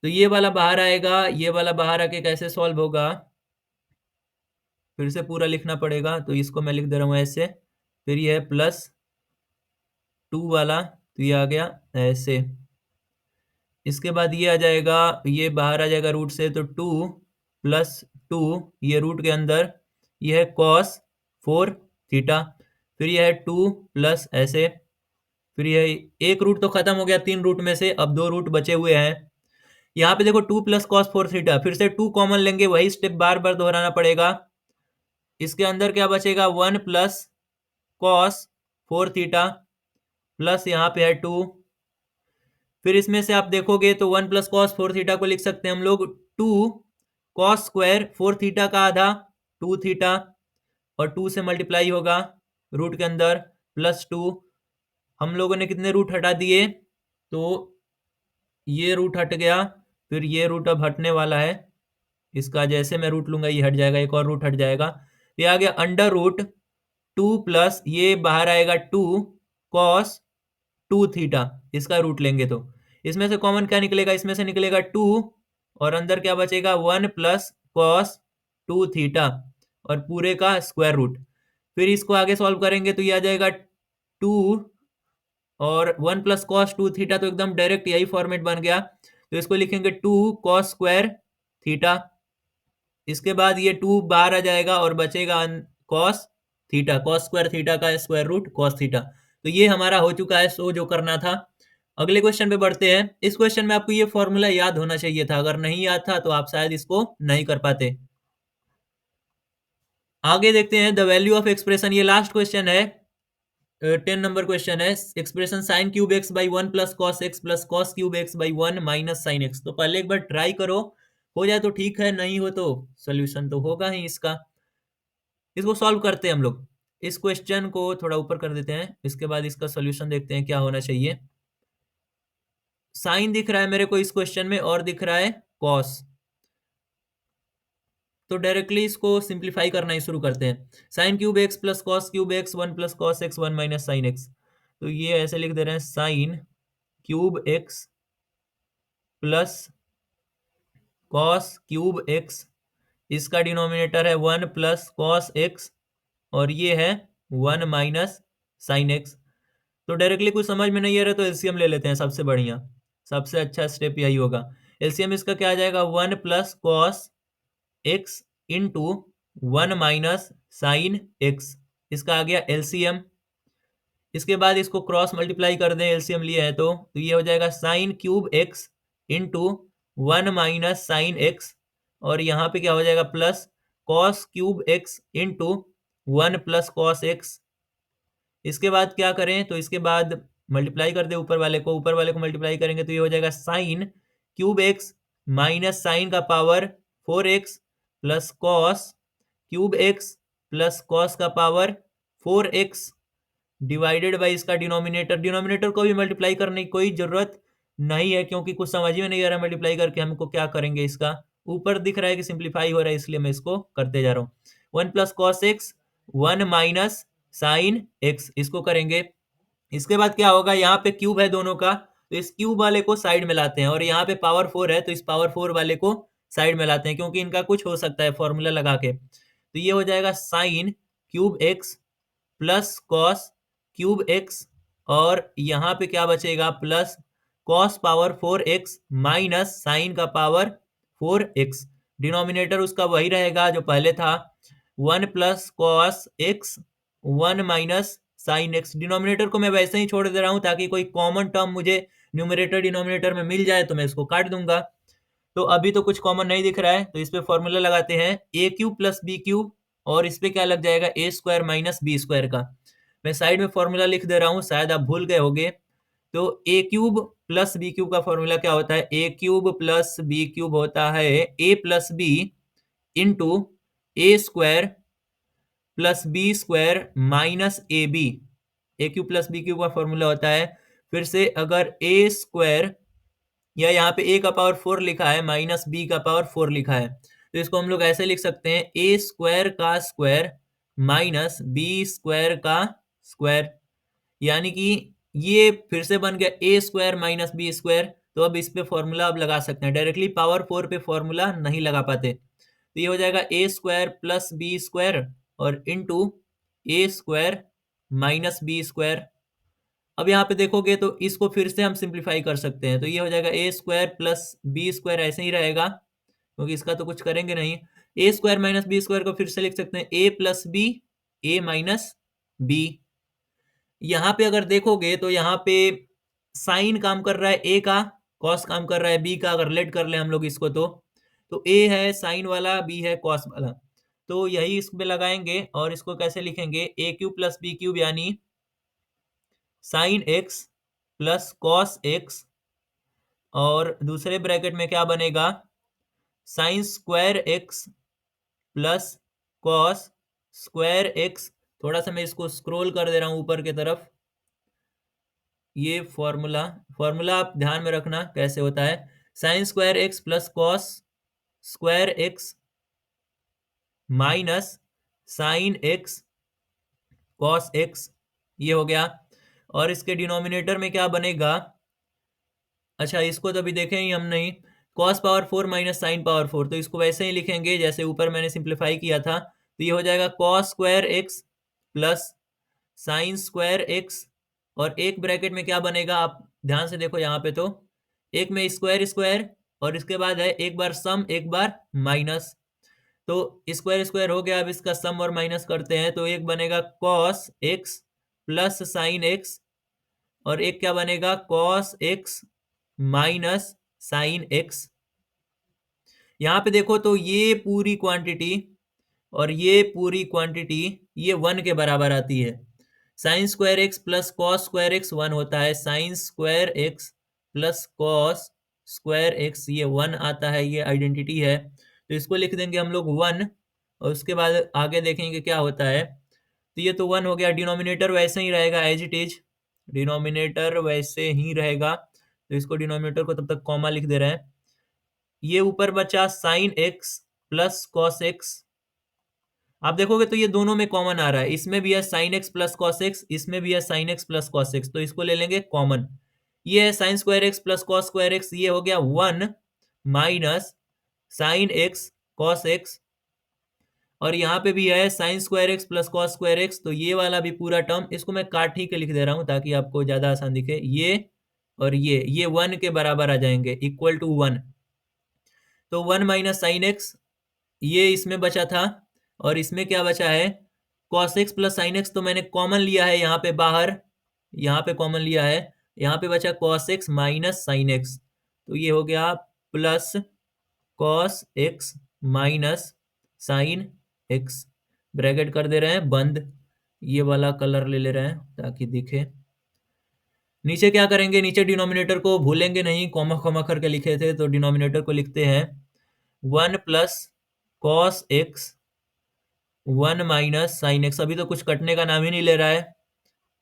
तो ये वाला बाहर आएगा, ये वाला बाहर आके कैसे सॉल्व होगा, फिर से पूरा लिखना पड़ेगा। तो इसको मैं लिख दे रहा हूँ ऐसे, फिर ये है प्लस 2 वाला, तो ये आ गया ऐसे। इसके बाद ये आ जाएगा, ये बाहर आ जाएगा रूट से, तो 2 प्लस 2, ये रूट के अंदर, ये है कॉस 4 थीटा, फिर ये है 2 प्लस ऐसे, फिर ये एक रूट तो खत्म हो गया 3 रूट में से, अब 2 रूट बचे हुए हैं। यहाँ पे देखो 2 प्लस कॉस 4 थीटा, फिर से 2 कॉमन लेंगे, वही स्टेप बार बार दोहराना पड़ेगा। इसके अंदर क्या बचेगा 1 प्लस कॉस 4 थीटा प्लस यहाँ पे है 2, फिर इसमें से आप देखोगे तो 1 प्लस कॉस 4 थीटा को लिख सकते हैं हम लोग 2 कॉस स्क्वायर 4 थीटा का आधा 2 थीटा, और 2 से मल्टीप्लाई होगा रूट के अंदर प्लस 2। हम लोगों ने कितने रूट हटा दिए, तो ये रूट हट गया, फिर ये रूट अब हटने वाला है, इसका जैसे मैं रूट लूंगा ये हट जाएगा, एक और रूट हट जाएगा। ये आ गया अंडर रूट 2 प्लस ये बाहर आएगा 2 कॉस 2 थीटा, इसका रूट लेंगे तो इसमें से कॉमन क्या निकलेगा, इसमें से निकलेगा 2 और अंदर क्या बचेगा 1 प्लस कॉस 2 थीटा और पूरे का स्क्वायर रूट। फिर इसको आगे सॉल्व करेंगे तो ये आ जाएगा 2 और 1 प्लस कॉस 2 थीटा, तो एकदम डायरेक्ट यही फॉर्मेट बन गया। तो इसको लिखेंगे 2 कॉस स्क्वायर थीटा, इसके बाद ये 2 बाहर आ जाएगा और बचेगा cos theta, cos square theta का स्क्वायर रूट कॉस थीटा। तो ये हमारा हो चुका है सो जो करना था। अगले क्वेश्चन पे बढ़ते हैं। इस क्वेश्चन में आपको ये फॉर्मूला याद होना चाहिए था, अगर नहीं याद था तो आप शायद इसको नहीं कर पाते। आगे देखते हैं द वैल्यू ऑफ एक्सप्रेशन, ये लास्ट क्वेश्चन है, 10 नंबर क्वेश्चन है। Expression sign cube x by 1 plus cos cube x by 1 minus sine x. तो पहले एक बार ट्राई करो, हो जाए तो ठीक है, नहीं हो तो सोल्यूशन तो होगा ही इसका। इसको सॉल्व करते हैं हम लोग। इस क्वेश्चन को थोड़ा ऊपर कर देते हैं, इसके बाद इसका सोल्यूशन देखते हैं क्या होना चाहिए। साइन दिख रहा है मेरे को इस क्वेश्चन में और दिख रहा है कॉस, तो डायरेक्टली इसको सिंप्लीफाई करना ही शुरू करते हैं। Sign cube x plus cos cube x 1 plus cos x 1 minus sine x. तो ये ऐसे लिख दे रहे हैं sign cube x plus cos cube x, इसका डिनोमिनेटर है 1 प्लस कॉस एक्स और ये है 1 माइनस साइन एक्स। तो डायरेक्टली कुछ समझ में नहीं आ रहा तो एलसीएम ले लेते हैं, सबसे बढ़िया सबसे अच्छा स्टेप यही होगा। एलसीएम इसका क्या आ जाएगा 1 plus cos x into 1 minus sine x, इसका आ गया एलसीएम। इसके बाद इसको क्रॉस मल्टीप्लाई कर दें, एलसीएम लिया है तो ये हो जाएगा sine cube x into 1 minus sine x, और यहाँ पे क्या हो जाएगा plus cos cube x into 1 plus cos x. इसके बाद क्या करें, तो इसके बाद मल्टीप्लाई कर दे ऊपर वाले को, ऊपर वाले को मल्टीप्लाई करेंगे तो ये हो जाएगा sine cube x minus sine का power 4x plus cos cube x plus cos का पावर 4x डिवाइडेड बाई इसका डिनोमिनेटर को भी मल्टीप्लाई करने की कोई जरूरत नहीं है, क्योंकि कुछ समझ में नहीं आ रहा मल्टीप्लाई करके हमको क्या करेंगे। इसका ऊपर दिख रहा है कि सिंप्लीफाई हो रहा है, इसलिए मैं इसको करते जा रहा हूँ। 1 plus cos x 1 minus sine x, इसको करेंगे। इसके बाद क्या होगा, यहाँ पे क्यूब है दोनों का, तो इस क्यूब वाले को साइड में लाते हैं, और यहाँ पे पावर 4 है तो इस पावर 4 वाले को साइड में लाते हैं, क्योंकि इनका कुछ हो सकता है फॉर्मूला लगा के। तो ये हो जाएगा sine cube x plus cos cube x, और यहाँ पे क्या बचेगा, plus cos power 4x minus sine का पावर 4x। डिनोमिनेटर उसका वही रहेगा जो पहले था, 1 plus cos x 1 minus sine x. Denominator को मैं वैसे ही छोड़ दे रहा हूं ताकि कोई कॉमन टर्म मुझे न्यूमरेटर डिनोमिनेटर में मिल जाए, तो मैं इसको काट दूंगा। तो अभी तो कुछ कॉमन नहीं दिख रहा है, तो इस पे फॉर्मूला लगाते हैं ए क्यूब प्लस बी क्यूब, और इस पे क्या लग जाएगा, ए स्क्वायर माइनस बी स्क्वायर का। मैं साइड में फॉर्मूला लिख दे रहा हूँ, शायद आप भूल गए होंगे। तो A cube plus B cube का फॉर्मूला क्या होता है, A cube plus B cube होता है A plus B into A square plus B square minus A B. A cube plus B cube का फॉर्मूला होता है, फिर से अगर ए स्क्वायर, या यहाँ पे ए का पावर 4 लिखा है माइनस बी का पावर 4 लिखा है, तो इसको हम लोग ऐसे लिख सकते हैं, ए स्क्वायर का स्क्वायर माइनस बी स्क्वायर का स्क्वायर। यानी कि ये फिर से बन गया ए स्क्वायर माइनस बी स्क्वायर। तो अब इस पे फॉर्मूला अब लगा सकते हैं, डायरेक्टली पावर 4 पे फॉर्मूला नहीं लगा पाते। तो ये हो जाएगा ए स्क्वायर प्लस बी स्क्वायर और into A square minus B square. अब यहाँ पे देखोगे तो इसको फिर से हम सिंप्लीफाई कर सकते हैं, तो ये हो जाएगा ए स्क्वायर प्लस बी स्क्वायर, ऐसे ही रहेगा क्योंकि इसका तो कुछ करेंगे नहीं। ए स्क्वायर माइनस बी स्क्वायर को फिर से लिख सकते हैं ए प्लस बी ए माइनस बी। यहाँ पे अगर देखोगे तो यहाँ पे साइन काम कर रहा है ए का, कॉस काम कर रहा है बी का। अगर लेट कर ले हम लोग इसको तो ए है साइन वाला, बी है कॉस वाला, तो यही इस पे लगाएंगे। और इसको कैसे लिखेंगे, ए क्यूब प्लस बी क्यूब यानी sine x plus cos x, और दूसरे ब्रैकेट में क्या बनेगा, sine square x plus cos square x. थोड़ा सा मैं इसको स्क्रॉल कर दे रहा हूं ऊपर की तरफ। ये फॉर्मूला आप ध्यान में रखना कैसे होता है, sine square x plus cos square x minus sine x cos x, ये हो गया। और इसके डिनोमिनेटर में क्या बनेगा, अच्छा इसको तो अभी देखें ही हम नहीं, cos power 4 minus sine power 4, तो इसको वैसे ही लिखेंगे जैसे ऊपर मैंने सिंप्लीफाई किया था। तो ये हो जाएगा cos square x plus sine square x, और एक ब्रैकेट में क्या बनेगा, आप ध्यान से देखो यहाँ पे, तो एक में स्क्वायर स्क्वायर, और इसके बाद है एक बार सम एक बार माइनस। तो स्क्वायर स्क्वायर हो गया, अब इसका सम और माइनस करते हैं, तो एक बनेगा cos x plus sine x, और एक क्या बनेगा, cos x minus sine x. यहाँ पे देखो तो ये पूरी क्वांटिटी और ये पूरी क्वांटिटी ये 1 के बराबर आती है। Sine square x plus cos square x 1 होता है, sine square x plus cos square x ये 1 आता है, ये आइडेंटिटी है। तो इसको लिख देंगे हम लोग 1, और उसके बाद आगे देखेंगे क्या होता है। तो ये तो 1 हो गया, डिनोमिनेटर वैसे ही रहेगा एज इट इज, डिनोमिनेटर वैसे ही रहेगा। तो इसको डिनोमिनेटर को तब तक कॉमा लिख दे रहे हैं। ये ऊपर बचा sine x plus cos x, आप देखोगे तो ये दोनों में कॉमन आ रहा है, इसमें भी है sine x plus cos x, इसमें भी है sine x plus cos x, तो इसको ले लेंगे कॉमन। ये है sine square x plus cos square x, ये हो गया 1 minus sine x cos x, और यहाँ पे भी है sine square x plus cos square x, तो ये वाला भी पूरा टर्म, इसको मैं काट ही के लिख दे रहा हूँ ताकि आपको ज्यादा आसान दिखे। ये और ये 1 के बराबर आ जाएंगे, इक्वल टू 1। तो 1 माइनस साइन एक्स ये इसमें बचा था, और इसमें क्या बचा है, cos x plus sine x, तो मैंने कॉमन लिया है यहाँ पे बाहर, यहाँ पे कॉमन लिया है, यहाँ पे बचा cos x minus sine x, तो ये हो गया plus cos x minus sine x. Bracket कर दे रहे हैं बंद, ये वाला कलर ले ले रहे हैं ताकि दिखे। नीचे क्या करेंगे, नीचे डिनोमिनेटर को भूलेंगे नहीं, कॉमा कॉमा करके लिखे थे, तो डिनोमिनेटर को लिखते हैं 1 plus cos x 1 minus sine x. अभी तो कुछ कटने का नाम ही नहीं ले रहा है,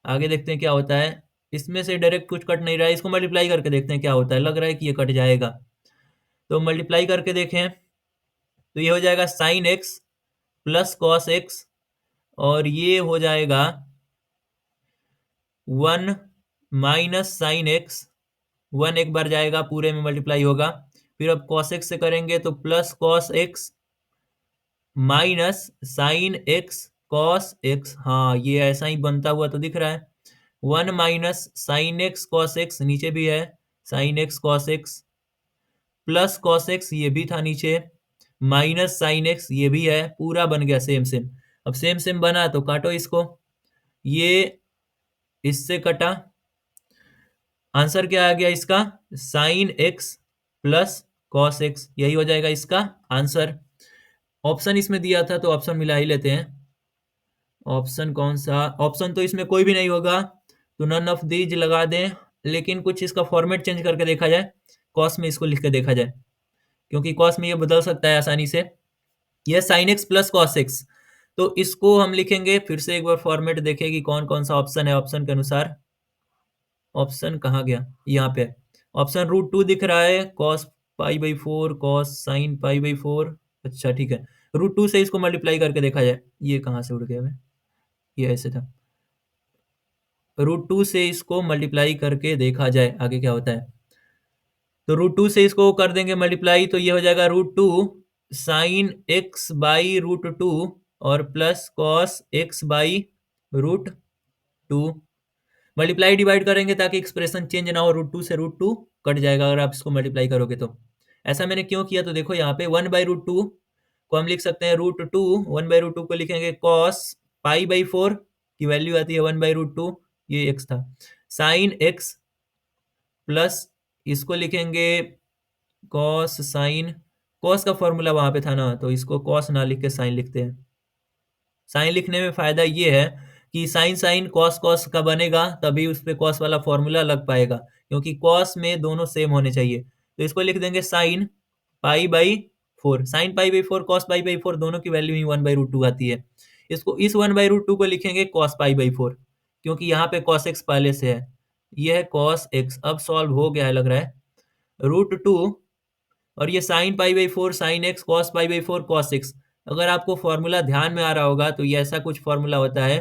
आगे देखते हैं क्या होता है। इसमें से डायरेक्ट कुछ कट नहीं रहा है, इसको मल्टीप्लाई करके देखते हैं क्या होता है, लग रहा है कि ये कट जाएगा। तो मल्टीप्लाई करके देखें तो ये हो जाएगा sine x plus cos x, और ये हो जाएगा 1 माइनस साइन एक्स। 1 एक बार जाएगा, पूरे में मल्टीप्लाई होगा। फिर अब कॉस एक्स से करेंगे तो plus cos x minus sine x cos x. हाँ, ये ऐसा ही बनता हुआ तो दिख रहा है। 1 minus sine x cos x, नीचे भी है sine x cos x, plus cos x ये भी था नीचे, माइनस साइन एक्स ये भी है, पूरा बन गया सेम सेम। अब सेम सेम बना तो काटो इसको, ये इससे कटा, आंसर क्या आ गया इसका, sine x plus cos x, यही हो जाएगा इसका आंसर। ऑप्शन इसमें दिया था तो ऑप्शन मिला ही लेते हैं। ऑप्शन कौन सा, ऑप्शन तो इसमें कोई भी नहीं होगा, तो नन ऑफ दीज लगा दें। लेकिन कुछ इसका फॉर्मेट चेंज करके देखा जाए, कॉस में इसको लिख के देखा जाए, क्योंकि कॉस में ये बदल सकता है आसानी से। यह sine x plus cos x, तो इसको हम लिखेंगे फिर से एक बार फॉर्मेट देखें कि कौन कौन सा ऑप्शन है। ऑप्शन के अनुसार, ऑप्शन कहाँ गया, यहाँ पे ऑप्शन √2 दिख रहा है, cos pi by 4 cos sine pi by 4। अच्छा ठीक है, √2 से इसको मल्टीप्लाई करके देखा जाए। ये कहाँ से उड़ गया है, ये ऐसे था, √2 से इसको मल्टीप्लाई करके देखा जाए आगे क्या होता है। तो √2 से इसको कर देंगे मल्टीप्लाई, तो ये हो जाएगा √2 साइन एक्स बाई √2 और plus cos x by √2। Multiply divide करेंगे ताकि एक्सप्रेशन चेंज ना हो, √2 से √2 कट जाएगा अगर आप इसको मल्टीप्लाई करोगे तो। ऐसा मैंने क्यों किया, तो देखो यहाँ पे 1/√2 को हम लिख सकते हैं √2, 1/√2 को लिखेंगे कॉस पाई बाई 4 की वैल्यू आती है 1/√2, ये एक्स था, साइन एक्स प्लस इसको लिखेंगे कॉस साइन, कॉस का फॉर्मूला वहां पे था ना, तो इसको कॉस ना लिख के साइन लिखते हैं। साइन लिखने में फायदा ये है कि साइन साइन कॉस कॉस का बनेगा, तभी उस पे कॉस वाला फॉर्मूला लग पाएगा, क्योंकि कॉस में दोनों सेम होने चाहिए। तो इसको लिख देंगे sine pi by 4, sine pi by 4 cos pi by 4, दोनों की वैल्यू ही 1/√2 आती है। इसको इस 1/√2 को लिखेंगे कॉस पाई बाई 4, क्योंकि यहाँ पे कॉस एक्स पहले से है, ये है कॉस एक्स। अब सॉल्व हो गया है लग रहा है, √2 और ये sine pi by 4 sine x, cos pi by 4 cos x. अगर आपको फॉर्मूला ध्यान में आ रहा होगा तो ये ऐसा कुछ फॉर्मूला होता है,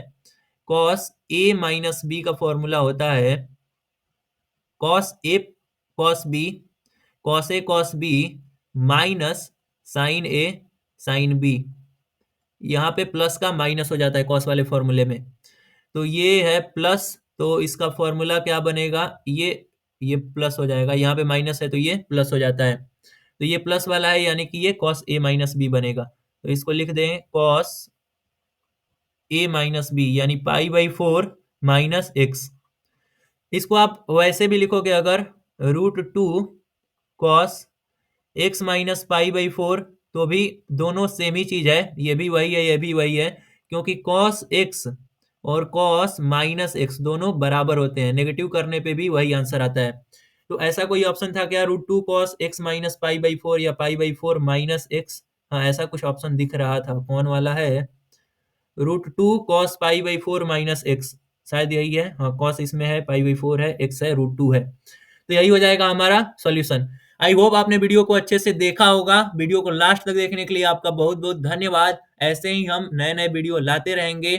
कॉस ए माइनस बी का फॉर्मूला होता है cos A cos B, cos A cos B minus sign A sine B. यहाँ पे प्लस का माइनस हो जाता है कॉस वाले फॉर्मूले में, तो ये है प्लस, तो इसका फॉर्मूला क्या बनेगा, ये प्लस हो जाएगा, यहाँ पे माइनस है तो ये प्लस हो जाता है, तो ये प्लस वाला है, यानी कि ये कॉस ए माइनस बी बनेगा। तो इसको लिख दें कॉस ए माइनस बी, यानी पाई बाई 4 माइनस एक्स। इसको आप वैसे भी लिखोगे अगर, √2 cos x minus pi by 4, तो भी दोनों सेम ही चीज है, ये भी वही है ये भी वही है, क्योंकि कॉस एक्स और कॉस माइनस एक्स दोनों बराबर होते हैं, नेगेटिव करने पे भी वही आंसर आता है। तो ऐसा कोई ऑप्शन था क्या, √2 cos x minus pi by 4 या पाई बाई 4 माइनस एक्स? हाँ, ऐसा कुछ ऑप्शन दिख रहा था, कौन वाला है, √2 cos pi by 4 minus x, शायद यही है। हाँ, कॉस इसमें है, पाई बाई 4 है, एक्स है, √2 है, तो यही हो जाएगा हमारा सॉल्यूशन। आई होप आपने वीडियो को अच्छे से देखा होगा। वीडियो को लास्ट तक देखने के लिए आपका बहुत बहुत धन्यवाद। ऐसे ही हम नए नए वीडियो लाते रहेंगे।